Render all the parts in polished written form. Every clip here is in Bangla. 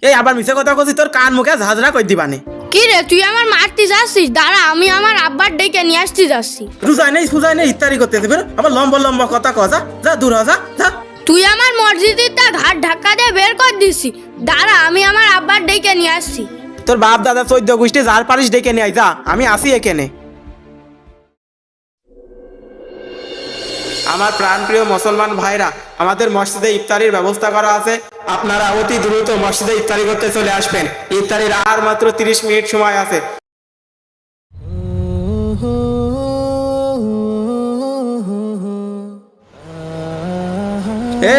এই আবার মিছে কথা কইছিস, তোর কান মুখে ঝাঁঝরা কই দিবানে। কি রে তুই আমার মারতে যাচ্ছিস? দাঁড়া, আমি আমার আব্বার ডেকে নিয়ে আসতে যাচ্ছি। রোজাই নেই সুজাই নেই ইত্যাদি করতেছে, বেরো। আবার লম্বা লম্বা কথা কজা, যা দূর হ, যা যা। তুই আমার মসজিদের ঘাট ধাক্কা দিয়ে বের করে দিছি। দাঁড়া, আমি আমার আব্বার ডেকে নিয়ে আসছি। তোর বাপ দাদা 14 গোষ্ঠী যার পারিস ডেকে নিয়ে আয়, যা, আমি আসি এখানে। আমার প্রাণপ্রিয় মুসলমান ভাইরা, আমাদের মসজিদে ইফতারির ব্যবস্থা করা আছে। আপনারা অতি দ্রুত মসজিদে ইফতারি করতে চলে আসবেন। ইফতারির আর মাত্র 30 মিনিট সময় আছে।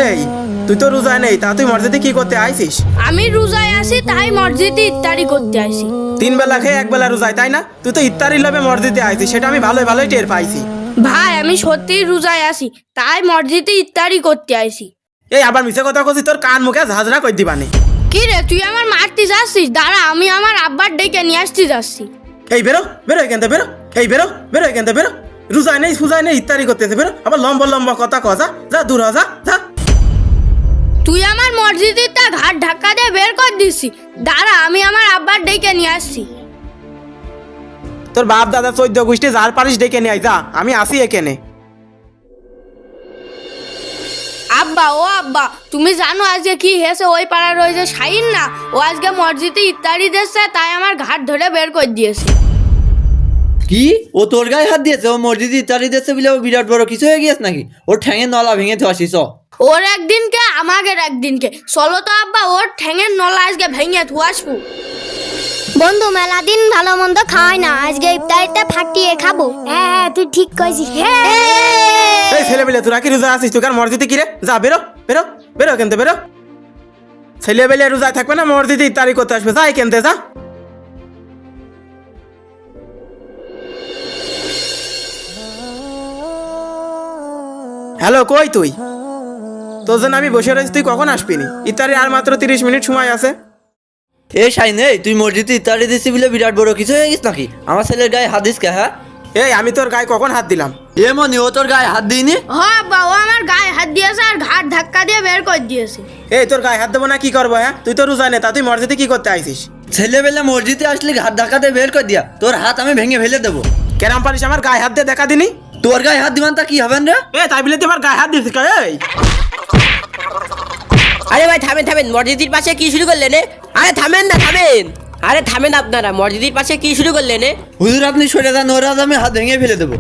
এই তুই তো রোজা নেই, তা তুই মসজিদে কি করতে আইছিস? আমি রোজায় আছি, তাই মসজিদে ইফতারি করতে আসি। 3 বেলা খেয়ে 1 বেলা রোজায়, তাই না? তুই তো ইফতারির লোভে মসজিদে আইছিস, সেটা আমি ভালোই ভালোই টের পাইছি। ভাই, আমি সত্যিই রোজায় আছি, তাই মসজিদে ইফতারি করতে আইছি। এই আবার মিছে কথা কইছিস, তোর কান মুখে ঝাঁঝরা কই দিবানে। কি রে তুই আমার মারতে যাচ্ছিস? দাঁড়া, আমি আমার আব্বার ডেকে নিয়ে আসতে যাচ্ছি। এই বেরো বেরো এখান থেকে, বেরো। এই বেরো বেরো এখান থেকে, বেরো। রোজায় নেই সুজাই নেই ইফতারি করতেছে, বেরো। আবার লম্বা লম্বা কথা কজা, যা দূর হ, যা যা। তুই আমার মসজিদের ঘাট ধাক্কা দিয়ে বের করে দিছি। দাঁড়া, আমি আমার আব্বার ডেকে নিয়ে আসছি। তোর বাপ দাদা 14 গোষ্ঠী যার পারিস ডেকে নিয়ে আয়, যা, আমি আসি এখানে। আব্বা, ও আব্বা, তুমি জানো আজকে কি হয়েছে? ওই পাড়ার ওই যে শাহিন না, ও আজকে মসজিদে ইফতারি দিচ্ছে, তাই আমার ঘাট ধরে বের করে দিয়েছে। কি ও তোর গায়ে হাত দিয়েছে? ও মসজিদে ইত্যাদি দিয়েছে বলে ও বিরাট বড় কিছু হয়ে গিয়েছে নাকি? ওর ঠ্যাঙের নলা ভেঙে তো আসিস। ওর একদিনকে আমাদের একদিনকে, চলো তো আব্বা, ওর ঠ্যাঙের নলা আজকে ভেঙে ধু আসবো। বন্ধু, মেলা দিন ভালো মন্দ খাওয়াই না, আজকে ইফতারিটা ফাটিয়ে খাবো। হ্যাঁ, তুই ঠিক কইছিস। এই ছেলে বেলে তোরা কি রোজা আছিস? তুই কার মসজিদে কি রে? যা বেরো বেরো বেরো এখান থেকে, বেরো। ছেলে বেলে রোজায় থাকবে না, মসজিদে ইফতারি করতে আসবে, যা এখান থেকে, যা। হ্যালো, কই তুই? তোর জন্য আমি বসে রয়েছি, তুই কখন আসবিনি? ইফতারি আর মাত্র 30 মিনিট সময় আছে। এ শাইন, এই তুই মসজিদে ইত্যাদি দিয়েছি বলে বিরাট বড় কিছু হয়ে গেছে নাকি? আমার ছেলের গায়ে হাত দিস কে? হ্যাঁ, এই আমি তোর গায়ে কখন হাত দিলাম? এ মনি, ও তোর গায়ে হাত দিইনি। হ আব্বা, ও আমার গায়ে হাত দিয়েছে আর ঘাট ধাক্কা দিয়ে বের করে দিয়েছে। এই তোর গায়ে হাত দেবো না, কি করবো? হ্যাঁ, তুই তো রোজা নে, তা তুই মসজিদে কি করতে আইছিস? ছেলেবেলে মসজিদে আসলে হাত ধাক্কাতে বের করে দিয়া তোর হাত আমি ভেঙে ফেলে দেবো। কেরাম পারিস আমার গায়ে হাত দিয়ে দেখা দিনি? তোর গায়ে হাত দিবান তা কি হবেন রে? এ তাই বলে তুই আমার গায়ে হাত দিছিস? এই আরে ভাই থামেন থামেন, মসজিদের পাশে কি শুরু করলেন? আরে থামেন না, থামেন। আরে থামেন আপনারা, মসজিদের পাশে কি শুরু করলেন? হুজুর আপনি সরে যান, ওর হাত আমি হাত ভেঙে ফেলে দেবো।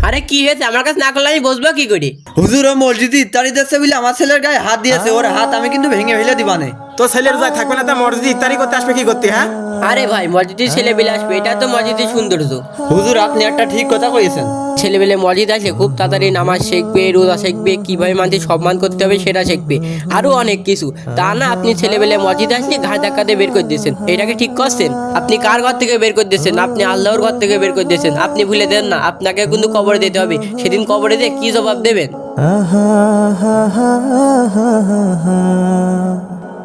আরে কি হয়েছে? আমার কাছে না করলে আমি বসবো কি করে? হুজুর ও মসজিদে ইত্যাদি দিচ্ছে বলে আমার ছেলের গায়ে হাত দিয়েছে, ওর হাত আমি কিন্তু ভেঙে ফেলে দিবানে। তোর ছেলে রোজায় থাকবে না, তা মসজিদে ইফতারি করতে আসবে কি করতে? হ্যাঁ, আরে ভাই, মসজিদের ছেলেবেলে আসবে, এটা তো মসজিদের সৌন্দর্য। হুজুর আপনি একটা ঠিক কথা কইছেন। ছেলেবেলে মসজিদ আসলে খুব তাড়াতাড়ি নামাজ শিখবে, রোজা শিখবে, কিভাবে মানুষের সম্মান করতে হবে সেটা শিখবে, আরো অনেক কিছু। তা না আপনি ছেলেবেলে মসজিদ আসলে ঘাট ধাক্কা দিয়ে বের করে দিয়েছেন, এটাকে ঠিক করছেন? আপনি কার ঘর থেকে বের করে দিয়েছেন? আপনি আল্লাহর ঘর থেকে বের করে দিয়েছেন। আপনি ভুলে দেন না, আপনাকে কিন্তু কবরে দিতে হবে। সেদিন কবরে দিয়ে কি জবাব দেবেন?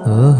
Oh